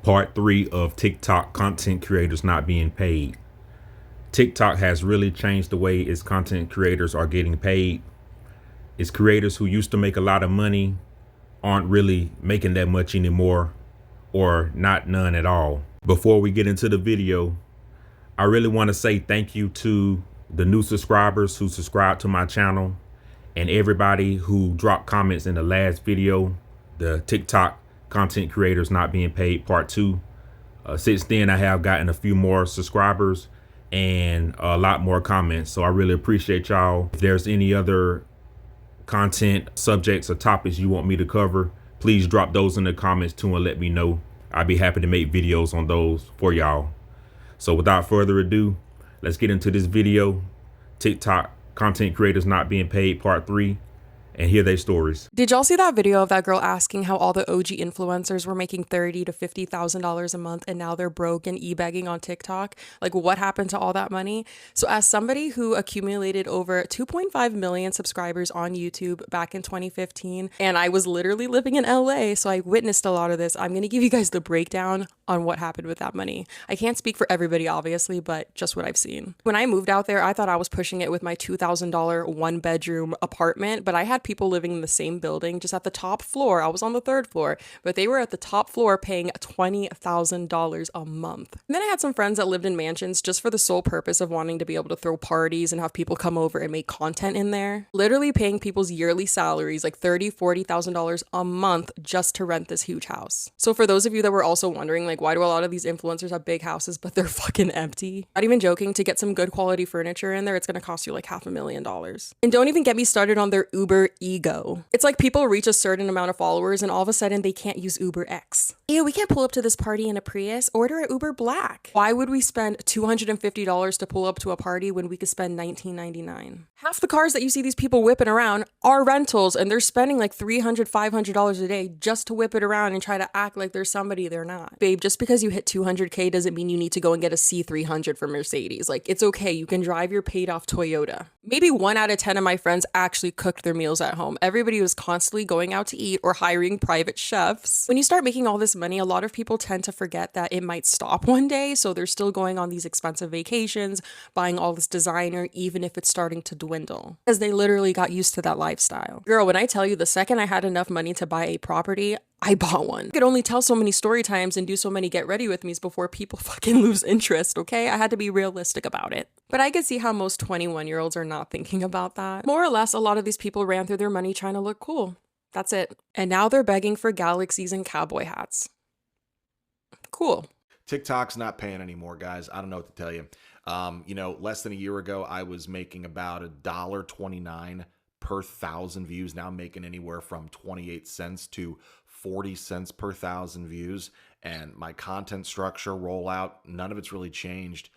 Part 3 of TikTok content creators not being paid. TikTok has really changed the way its content creators are getting paid. Its creators who used to make a lot of money aren't really making that much anymore, or not none at all. Before we get into the video, I really want to say thank you to the new subscribers who subscribed to my channel and everybody who dropped comments in the last video, the TikTok content creators not being paid part 2. Since then, I have gotten a few more subscribers and a lot more comments. So I really appreciate y'all. If there's any other content subjects or topics you want me to cover, please drop those in the comments too and let me know. I'd be happy to make videos on those for y'all. So without further ado, let's get into this video. TikTok content creators not being paid part 3, and hear their stories. Did y'all see that video of that girl asking how all the OG influencers were making $30,000 to $50,000 a month and now they're broke and e-begging on TikTok? Like, what happened to all that money? So as somebody who accumulated over 2.5 million subscribers on YouTube back in 2015, and I was literally living in LA, so I witnessed a lot of this, I'm gonna give you guys the breakdown on what happened with that money. I can't speak for everybody, obviously, but just what I've seen. When I moved out there, I thought I was pushing it with my $2,000 one-bedroom apartment, but I had people living in the same building, just at the top floor. I was on the 3rd floor, but they were at the top floor paying $20,000 a month. And then I had some friends that lived in mansions just for the sole purpose of wanting to be able to throw parties and have people come over and make content in there. Literally paying people's yearly salaries, like $30,000, $40,000 a month just to rent this huge house. So for those of you that were also wondering, like, why do a lot of these influencers have big houses, but they're fucking empty? Not even joking, to get some good quality furniture in there, it's gonna cost you like $500,000. And don't even get me started on their Uber ego. It's like people reach a certain amount of followers and all of a sudden they can't use Uber X. Ew, we can't pull up to this party in a Prius. Order an Uber Black. Why would we spend $250 to pull up to a party when we could spend $19.99? Half the cars that you see these people whipping around are rentals, and they're spending like $300, $500 a day just to whip it around and try to act like they're somebody they're not. Babe, just because you hit 200K doesn't mean you need to go and get a C300 from Mercedes. Like, it's okay. You can drive your paid off Toyota. Maybe 1 out of 10 of my friends actually cooked their meals at home. Everybody was constantly going out to eat or hiring private chefs. When you start making all this money, a lot of people tend to forget that it might stop one day. So they're still going on these expensive vacations, buying all this designer, even if it's starting to dwindle, because they literally got used to that lifestyle. Girl, when I tell you, the second I had enough money to buy a property, I bought one. I could only tell so many story times and do so many get ready with me's before people fucking lose interest, okay? I had to be realistic about it. But I could see how most 21-year-olds are not thinking about that. More or less, a lot of these people ran through their money trying to look cool. That's it. And now they're begging for galaxies and cowboy hats. Cool. TikTok's not paying anymore, guys. I don't know what to tell you. Less than a year ago, I was making about $1.29 per 1,000 views. Now I'm making anywhere from 28 cents to 40 cents per 1,000 views. And my content structure, rollout, none of it's really changed.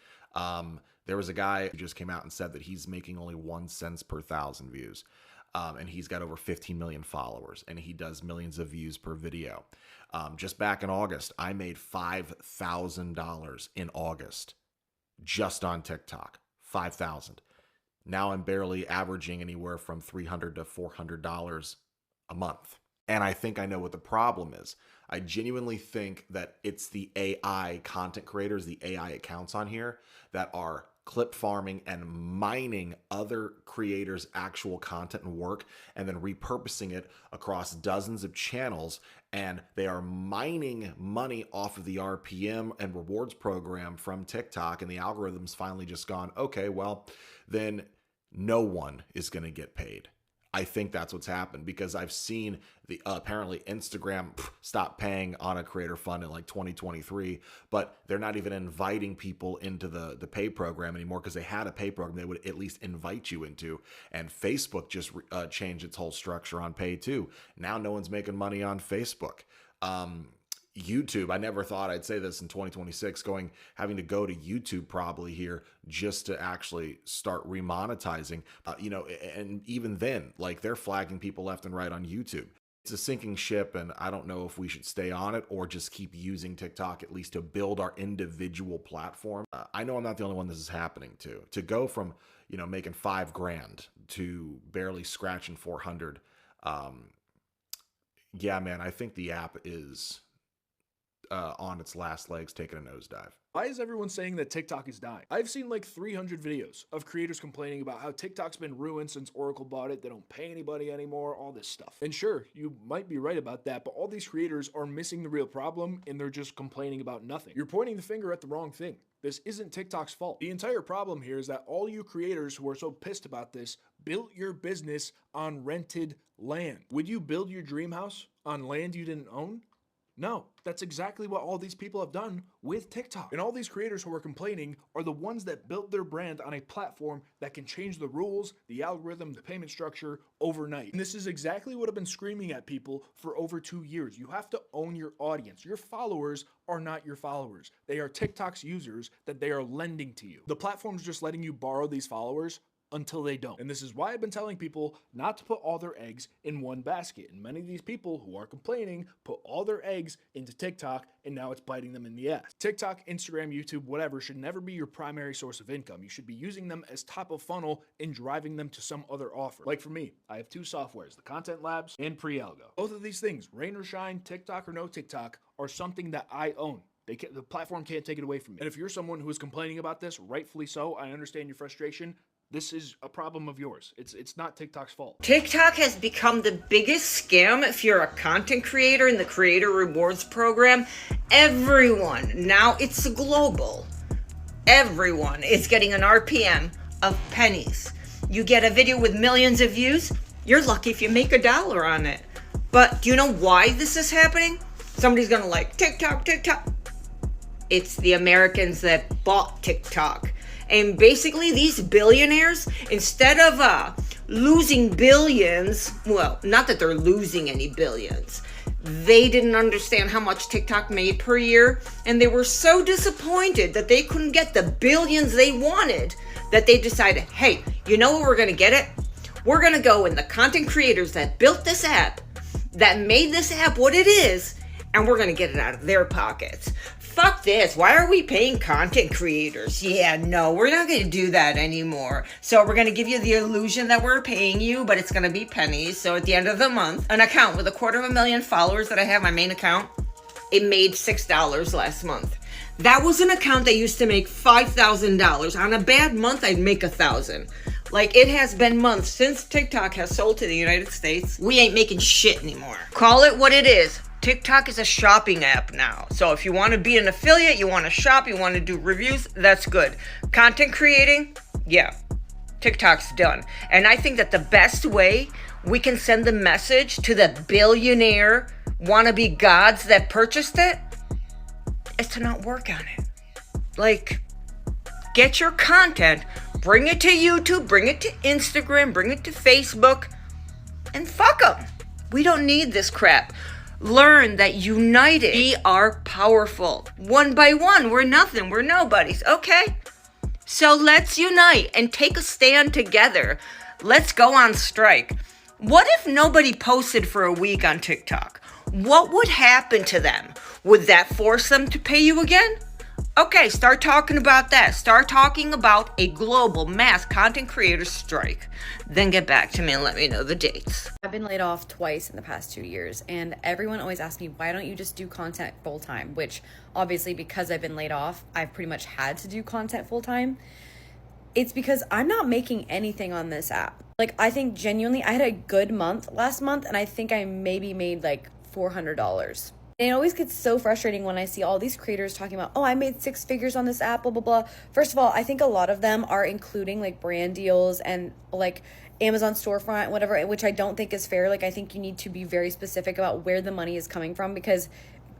There was a guy who just came out and said that he's making only 1 cent per 1,000 views. And he's got over 15 million followers, and he does millions of views per video. Just back in August, I made $5,000 in August just on TikTok. 5,000. Now I'm barely averaging anywhere from $300 to $400 a month. And I think I know what the problem is. I genuinely think that it's the AI content creators, the AI accounts on here that are clip farming and mining other creators' actual content and work and then repurposing it across dozens of channels. And they are mining money off of the RPM and rewards program from TikTok. And the algorithm's finally just gone, okay, well, then no one is going to get paid. I think that's what's happened, because I've seen the apparently Instagram stop paying on a creator fund in like 2023, but they're not even inviting people into the pay program anymore, because they had a pay program they would at least invite you into. And Facebook just changed its whole structure on pay too. Now no one's making money on Facebook. YouTube, I never thought I'd say this in 2026, having to go to YouTube probably here just to actually start remonetizing, and even then, like, they're flagging people left and right on YouTube. It's a sinking ship, and I don't know if we should stay on it or just keep using TikTok at least to build our individual platform. I know I'm not the only one this is happening to go from, making $5,000 to barely scratching 400. Yeah, man, I think the app is on its last legs, taking a nosedive. Why is everyone saying that TikTok is dying? I've seen like 300 videos of creators complaining about how TikTok's been ruined since Oracle bought it. They don't pay anybody anymore, all this stuff. And sure, you might be right about that, but all these creators are missing the real problem and they're just complaining about nothing. You're pointing the finger at the wrong thing. This isn't TikTok's fault. The entire problem here is that all you creators who are so pissed about this built your business on rented land. Would you build your dream house on land you didn't own? No, that's exactly what all these people have done with TikTok. And all these creators who are complaining are the ones that built their brand on a platform that can change the rules, the algorithm, the payment structure overnight. And this is exactly what I've been screaming at people for over 2 years. You have to own your audience. Your followers are not your followers. They are TikTok's users that they are lending to you. The platform's just letting you borrow these followers until they don't. And this is why I've been telling people not to put all their eggs in one basket. And many of these people who are complaining put all their eggs into TikTok, and now it's biting them in the ass. TikTok, Instagram, YouTube, whatever should never be your primary source of income. You should be using them as top of funnel and driving them to some other offer. Like for me, I have 2 softwares, the Content Labs and Pre-Algo. Both of these things, rain or shine, TikTok or no TikTok, are something that I own. The platform can't take it away from me. And if you're someone who is complaining about this, rightfully so, I understand your frustration. This is a problem of yours. It's not TikTok's fault. TikTok has become the biggest scam if you're a content creator in the Creator Rewards program. Everyone, now it's global. Everyone is getting an RPM of pennies. You get a video with millions of views, you're lucky if you make $1 on it. But do you know why this is happening? Somebody's gonna like, TikTok. It's the Americans that bought TikTok. And basically these billionaires, instead of losing billions, well, not that they're losing any billions, they didn't understand how much TikTok made per year. And they were so disappointed that they couldn't get the billions they wanted that they decided, hey, you know what, we're gonna get it? We're gonna go in the content creators that built this app, that made this app what it is, and we're gonna get it out of their pockets. Fuck this. Why are we paying content creators? Yeah, no, we're not going to do that anymore. So we're going to give you the illusion that we're paying you, but it's going to be pennies. So at the end of the month, an account with 250,000 followers that I have, my main account, it made $6 last month. That was an account that used to make $5,000. On a bad month, I'd make $1,000. Like, it has been months since TikTok has sold to the United States. We ain't making shit anymore. Call it what it is. TikTok is a shopping app now. So if you want to be an affiliate, you want to shop, you want to do reviews, that's good. Content creating, yeah, TikTok's done. And I think that the best way we can send the message to the billionaire wannabe gods that purchased it is to not work on it. Like, get your content, bring it to YouTube, bring it to Instagram, bring it to Facebook, and fuck them. We don't need this crap. Learn that united, we are powerful. One by one, we're nothing, we're nobodies, okay? So let's unite and take a stand together. Let's go on strike. What if nobody posted for a week on TikTok? What would happen to them? Would that force them to pay you again? Okay, start talking about that. Start talking about a global mass content creator strike. Then get back to me and let me know the dates. I've been laid off twice in the past 2 years, and everyone always asks me, why don't you just do content full time? Which obviously, because I've been laid off, I've pretty much had to do content full time. It's because I'm not making anything on this app. Like, I think genuinely, I had a good month last month, and I think I maybe made like $400. And it always gets so frustrating when I see all these creators talking about, oh, I made 6 figures on this app, blah, blah, blah. First of all, I think a lot of them are including like brand deals and like Amazon storefront, whatever, which I don't think is fair. Like, I think you need to be very specific about where the money is coming from, because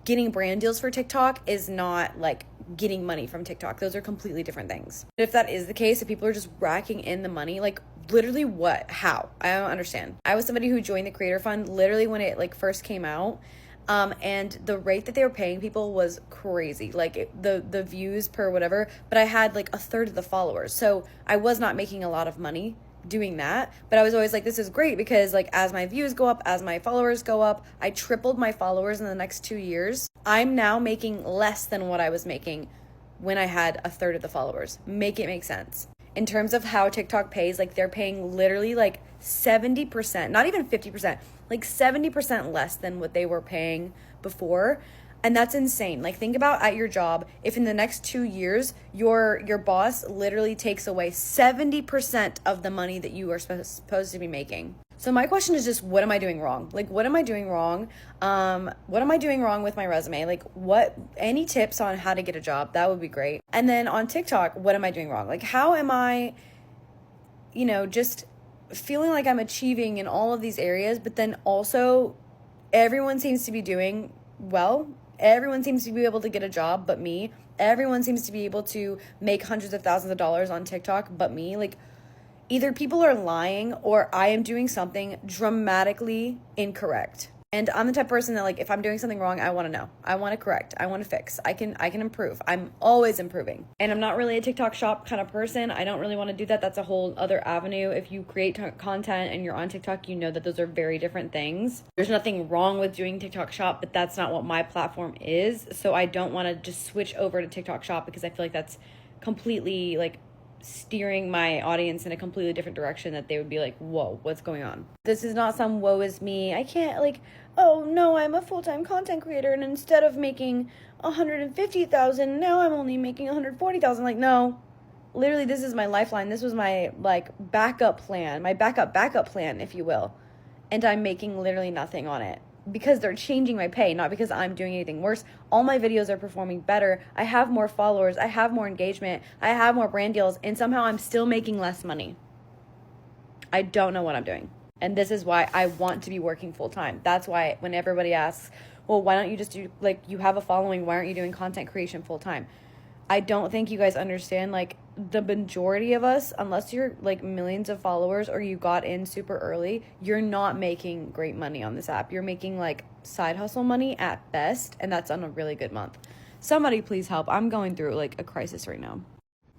getting brand deals for TikTok is not like getting money from TikTok. Those are completely different things. But if that is the case, if people are just racking in the money, like literally what? How? I don't understand. I was somebody who joined the Creator Fund literally when it like first came out. And the rate that they were paying people was crazy, like the views per whatever, but I had like 1/3 of the followers. So I was not making a lot of money doing that, but I was always like, this is great because like as my views go up, as my followers go up, I tripled my followers in the next 2 years. I'm now making less than what I was making when I had 1/3 of the followers. Make it make sense. In terms of how TikTok pays, like they're paying literally like 70%, not even 50%, like 70% less than what they were paying before. And that's insane. Like, think about at your job, if in the next 2 years your boss literally takes away 70% of the money that you are supposed to be making. So my question is just, what am I doing wrong? Like, what am I doing wrong? What am I doing wrong with my resume? Like, any tips on how to get a job? That would be great. And then on TikTok, what am I doing wrong? Like, how am I, just feeling like I'm achieving in all of these areas, but then also everyone seems to be doing well. Everyone seems to be able to get a job but me. Everyone seems to be able to make hundreds of thousands of dollars on TikTok but me. Like, either people are lying or I am doing something dramatically incorrect. And I'm the type of person that, like, if I'm doing something wrong, I want to know. I want to correct. I want to fix. I can improve. I'm always improving. And I'm not really a TikTok shop kind of person. I don't really want to do that. That's a whole other avenue. If you create content and you're on TikTok, you know that those are very different things. There's nothing wrong with doing TikTok shop, but that's not what my platform is. So I don't want to just switch over to TikTok shop because I feel like that's completely, like, steering my audience in a completely different direction that they would be like, whoa, what's going on? This is not some woe is me. I can't, like, oh no, I'm a full-time content creator and instead of making 150,000, now I'm only making 140,000. Like, no, literally this is my lifeline. This was my, like, backup plan, my backup plan, if you will. And I'm making literally nothing on it because they're changing my pay, not because I'm doing anything worse. All my videos are performing better. I have more followers. I have more engagement. I have more brand deals. And somehow I'm still making less money. I don't know what I'm doing. And this is why I want to be working full time. That's why when everybody asks, well, why don't you just do, like, you have a following, why aren't you doing content creation full time? I don't think you guys understand, like, the majority of us, unless you're, like, millions of followers or you got in super early, you're not making great money on this app. You're making, like, side hustle money at best, and that's on a really good month. Somebody please help. I'm going through, like, a crisis right now.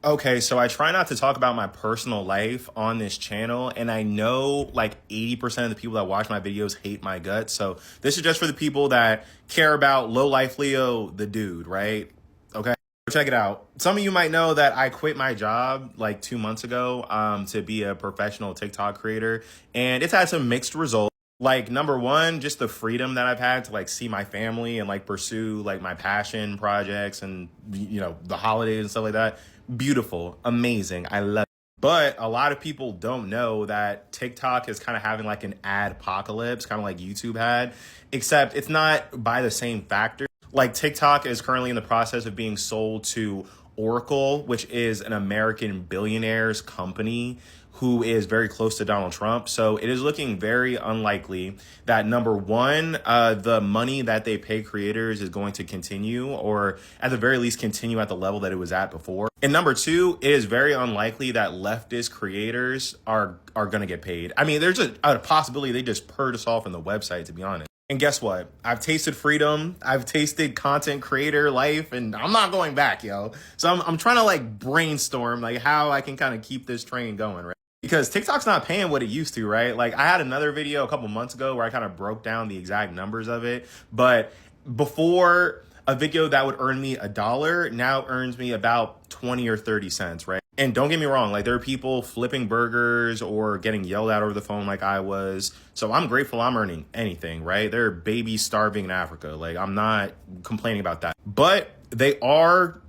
Okay, so I try not to talk about my personal life on this channel, and I know like 80% of the people that watch my videos hate my guts. So this is just for the people that care about Low Life Leo, the dude, right? Okay, check it out. Some of you might know that I quit my job like 2 months ago to be a professional TikTok creator, and it's had some mixed results. Like, number one, just the freedom that I've had to, like, see my family and, like, pursue, like, my passion projects and, the holidays and stuff like that. Beautiful, amazing, I love it. But a lot of people don't know that TikTok is kind of having, like, an ad apocalypse, kind of like YouTube had, except it's not by the same factor. Like, TikTok is currently in the process of being sold to Oracle, which is an American billionaire's company who is very close to Donald Trump. So it is looking very unlikely that, number one, the money that they pay creators is going to continue, or at the very least continue at the level that it was at before. And number two, it is very unlikely that leftist creators are going to get paid. I mean, there's a possibility they just purge us off on the website, to be honest. And guess what? I've tasted freedom. I've tasted content creator life, and I'm not going back, yo. So I'm trying to, like, brainstorm, like, how I can kind of keep this train going, right? Because TikTok's not paying what it used to, right? Like, I had another video a couple months ago where I kind of broke down the exact numbers of it. But before, a video that would earn me $1 now earns me about 20 or 30 cents, right? And don't get me wrong, like, there are people flipping burgers or getting yelled at over the phone like I was. So I'm grateful I'm earning anything, right? There are babies starving in Africa. Like, I'm not complaining about that. But they are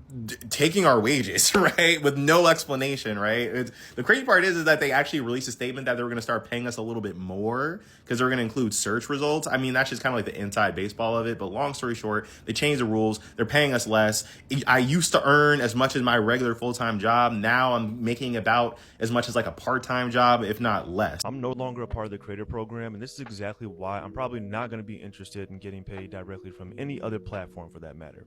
taking our wages, right, with no explanation, right? The crazy part is that they actually released a statement that they were going to start paying us a little bit more because they're going to include search results. I mean, that's just kind of like the inside baseball of it. But long story short, they changed the rules. They're paying us less. I used to earn as much as my regular full-time job. Now I'm making about as much as like a part-time job, if not less. I'm no longer a part of the creator program, and this is exactly why I'm probably not going to be interested in getting paid directly from any other platform for that matter.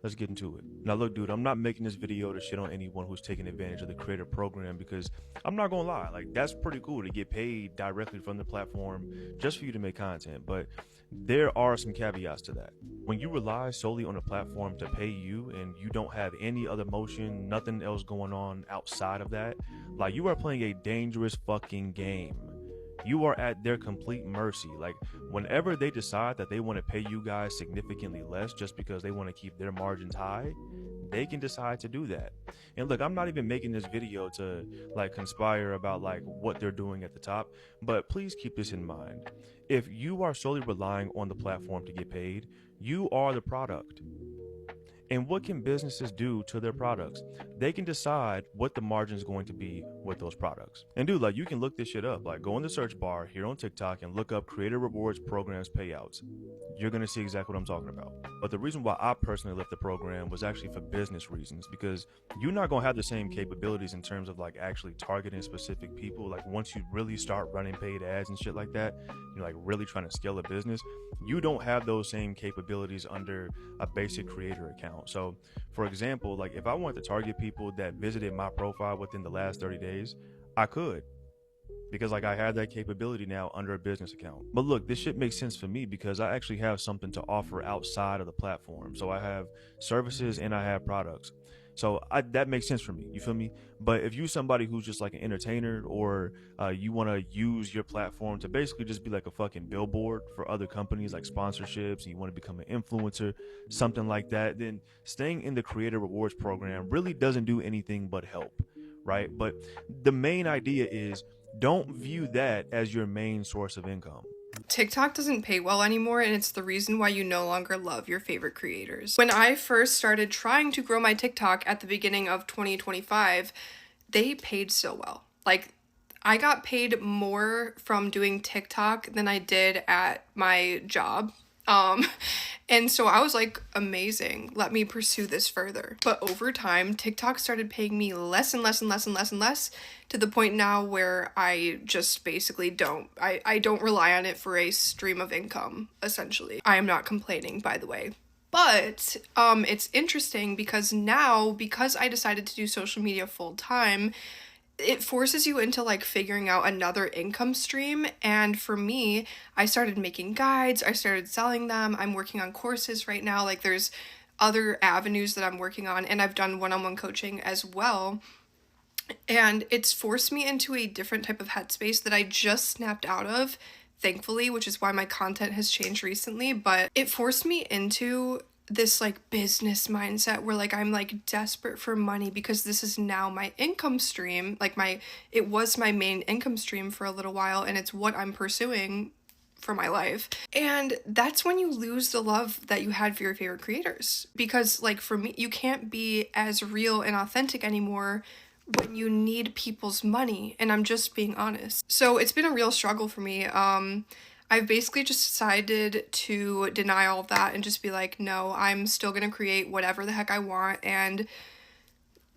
Let's get into it. Now look, dude, I'm not making this video to shit on anyone who's taking advantage of the creator program, because I'm not gonna lie, like, that's pretty cool to get paid directly from the platform just for you to make content. But there are some caveats to that. When you rely solely on a platform to pay you and you don't have any other motion, nothing else going on outside of that, like, you are playing a dangerous fucking game. You are at their complete mercy. Like, whenever they decide that they want to pay you guys significantly less just because they want to keep their margins high, they can decide to do that. And look, I'm not even making this video to, like, conspire about, like, what they're doing at the top, but please keep this in mind. If you are solely relying on the platform to get paid, You are the product. And what can businesses do to their products? They can decide what the margin is going to be with those products. And dude, like, you can look this shit up. Like, go in the search bar here on TikTok and look up creator rewards programs payouts. You're going to see exactly what I'm talking about. But the reason why I personally left the program was actually for business reasons, because you're not going to have the same capabilities in terms of like actually targeting specific people. Like, once you really start running paid ads and shit like that, you're like really trying to scale a business, you don't have those same capabilities under a basic creator account. So for example, like if I wanted to target people that visited my profile within the last 30 days, I could, because like I have that capability now under a business account. But look, this shit makes sense for me because I actually have something to offer outside of the platform. So I have services and I have products. So that makes sense for me. You feel me? But if you're somebody who's just like an entertainer, or you want to use your platform to basically just be like a fucking billboard for other companies, like sponsorships, and you want to become an influencer, something like that, then staying in the creator rewards program really doesn't do anything but help, right? But the main idea is, don't view that as your main source of income. TikTok doesn't pay well anymore, and it's the reason why you no longer love your favorite creators. When I first started trying to grow my TikTok at the beginning of 2025, they paid so well. Like, I got paid more from doing TikTok than I did at my job. And so I was like, amazing, let me pursue this further. But over time, TikTok started paying me less and less and less and less and less, to the point now where I just basically I don't rely on it for a stream of income, essentially. I am not complaining, by the way. But it's interesting because now, because I decided to do social media full time, it forces you into like figuring out another income stream. And for me, I started making guides, I started selling them, I'm working on courses right now. Like, there's other avenues that I'm working on, and I've done one-on-one coaching as well. And it's forced me into a different type of headspace that I just snapped out of, thankfully, which is why my content has changed recently. But it forced me into this like business mindset where like I'm like desperate for money, because this is now my income stream. Like, it was my main income stream for a little while, and it's what I'm pursuing for my life. And that's when you lose the love that you had for your favorite creators, because like for me, you can't be as real and authentic anymore when you need people's money, and I'm just being honest. So it's been a real struggle for me. I've basically just decided to deny all of that and just be like, no, I'm still gonna create whatever the heck I want and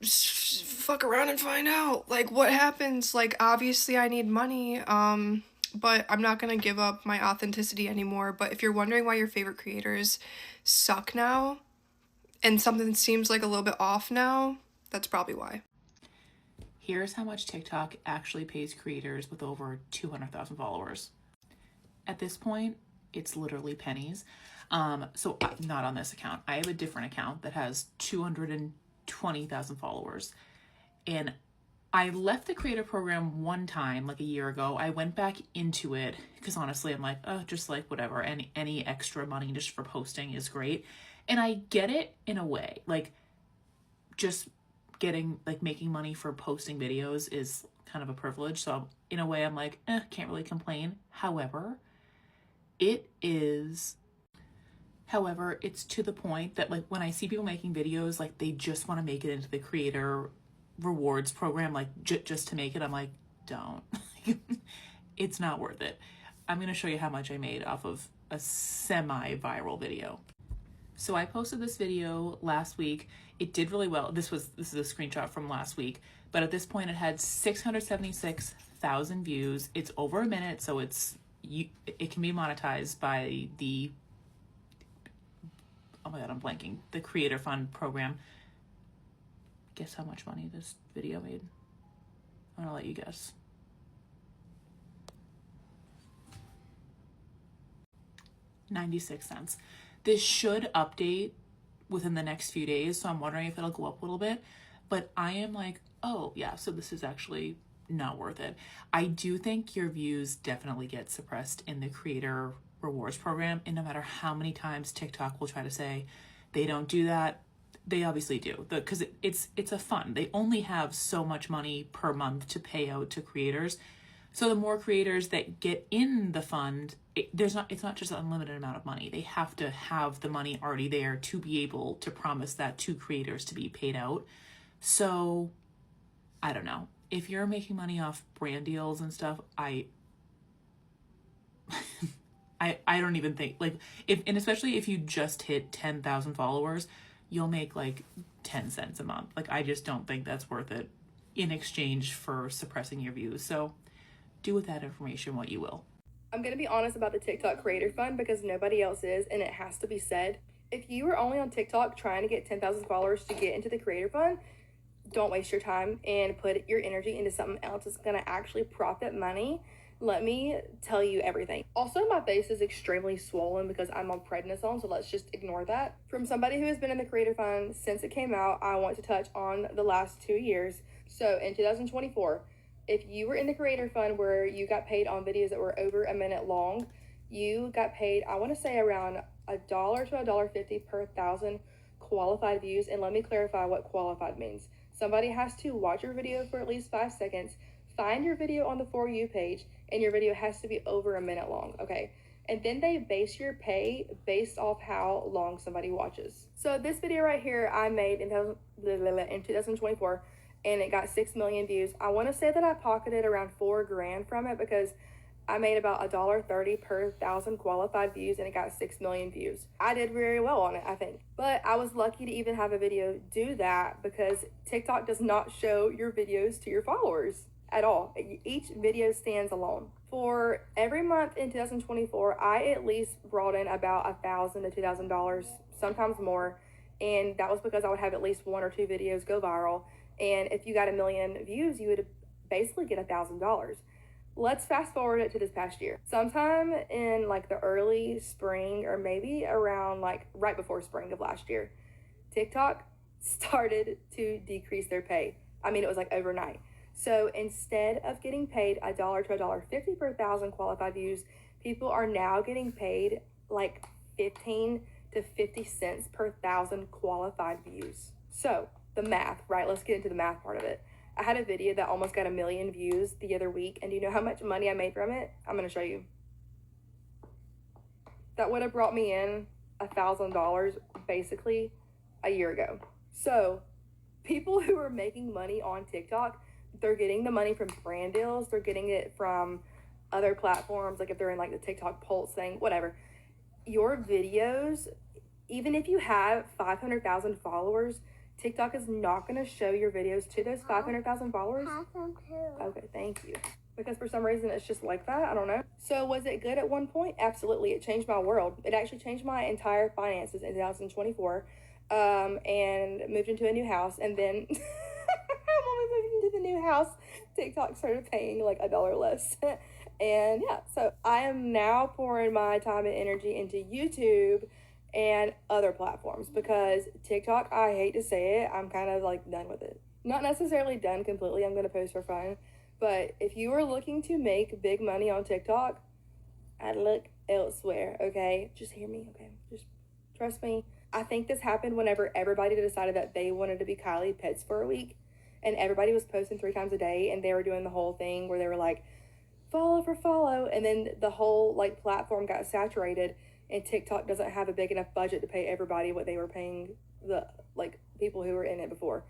fuck around and find out like what happens. Like, obviously I need money, but I'm not gonna give up my authenticity anymore. But if you're wondering why your favorite creators suck now and something seems like a little bit off now, that's probably why. Here's how much TikTok actually pays creators with over 200,000 followers. At this point, it's literally pennies. So not on this account. I have a different account that has 220,000 followers. And I left the creator program one time, like a year ago. I went back into it because honestly, I'm like, oh, just like whatever. Any extra money just for posting is great. And I get it in a way. Like, just making money for posting videos is kind of a privilege. So in a way, I'm like, can't really complain. However, it's to the point that like when I see people making videos, like they just want to make it into the creator rewards program, like just to make it. I'm like, don't. It's not worth it. I'm going to show you how much I made off of a semi-viral video. So I posted this video last week. It did really well. This is a screenshot from last week, but at this point it had 676,000 views. It's over a minute, so it can be monetized by the, oh my god, I'm blanking, the Creator Fund program. Guess how much money this video made? I'm gonna let you guess. $0.96. This should update within the next few days, so I'm wondering if it'll go up a little bit. But I am like, oh yeah, so this is actually not worth it. I do think your views definitely get suppressed in the creator rewards program, and no matter how many times TikTok will try to say they don't do that, they obviously do, because it's a fund. They only have so much money per month to pay out to creators. So the more creators that get in the fund, it's not just an unlimited amount of money. They have to have the money already there to be able to promise that to creators to be paid out. So I don't know. If you're making money off brand deals and stuff, I don't even think, like, and especially if you just hit 10,000 followers, you'll make like 10 cents a month. Like, I just don't think that's worth it in exchange for suppressing your views. So do with that information what you will. I'm going to be honest about the TikTok Creator Fund because nobody else is, and it has to be said. If you are only on TikTok trying to get 10,000 followers to get into the Creator Fund, don't waste your time and put your energy into something else that's going to actually profit money. Let me tell you everything. Also, my face is extremely swollen because I'm on prednisone, so let's just ignore that. From somebody who has been in the Creator Fund since it came out, I want to touch on the last 2 years. So in 2024, if you were in the Creator Fund where you got paid on videos that were over a minute long, you got paid, I want to say, around $1 to $1.50 per 1,000 qualified views. And let me clarify what qualified means. Somebody has to watch your video for at least 5 seconds, find your video on the For You page, and your video has to be over a minute long, okay? And then they base your pay based off how long somebody watches. So this video right here I made in 2024, and it got 6 million views. I want to say that I pocketed around $4,000 from it because I made about $1.30 per 1,000 qualified views, and it got 6 million views. I did very well on it, I think. But I was lucky to even have a video do that because TikTok does not show your videos to your followers at all. Each video stands alone. For every month in 2024, I at least brought in about $1,000 to $2,000, sometimes more. And that was because I would have at least 1 or 2 videos go viral. And if you got 1 million views, you would basically get $1,000. Let's fast forward it to this past year. Sometime in like the early spring, or maybe around like right before spring of last year, TikTok started to decrease their pay. I mean, it was like overnight. So instead of getting paid $1 to $1.50 per 1,000 qualified views, people are now getting paid like 15 to 50 cents per 1,000 qualified views. So the math, right? Let's get into the math part of it. I had a video that almost got 1 million views the other week, and do you know how much money I made from it? I'm going to show you. That would have brought me in $1,000 basically a year ago. So people who are making money on TikTok, they're getting the money from brand deals. They're getting it from other platforms, like if they're in like the TikTok Pulse thing, whatever. Your videos, even if you have 500,000 followers, TikTok is not going to show your videos to those 500,000 followers. Okay, thank you. Because for some reason it's just like that. I don't know. So was it good at one point? Absolutely. It changed my world. It actually changed my entire finances in 2024. And moved into a new house. And then when we moved into the new house, TikTok started paying like $1 less. And yeah, so I am now pouring my time and energy into YouTube and other platforms because TikTok, I hate to say it, I'm kind of like done with it. Not necessarily done completely. I'm going to post for fun. But if you are looking to make big money on TikTok, I'd look elsewhere, okay? Just hear me, okay? Just trust me. I think this happened whenever everybody decided that they wanted to be Kylie Pets for a week. And everybody was posting 3 times a day, and they were doing the whole thing where they were like, follow for follow. And then the whole like platform got saturated, and TikTok doesn't have a big enough budget to pay everybody what they were paying the like people who were in it before.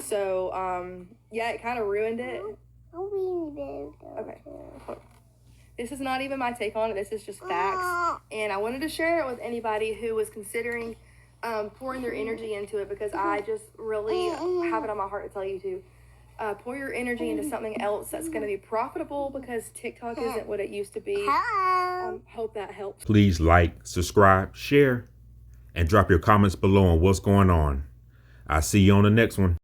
So yeah, it kind of ruined it. Okay. This is not even my take on it. This is just facts. And I wanted to share it with anybody who was considering pouring their energy into it, because I just really have it on my heart to tell you to pour your energy into something else that's going to be profitable, because TikTok isn't what it used to be. Hope that helps. Please like, subscribe, share, and drop your comments below on what's going on. I'll see you on the next one.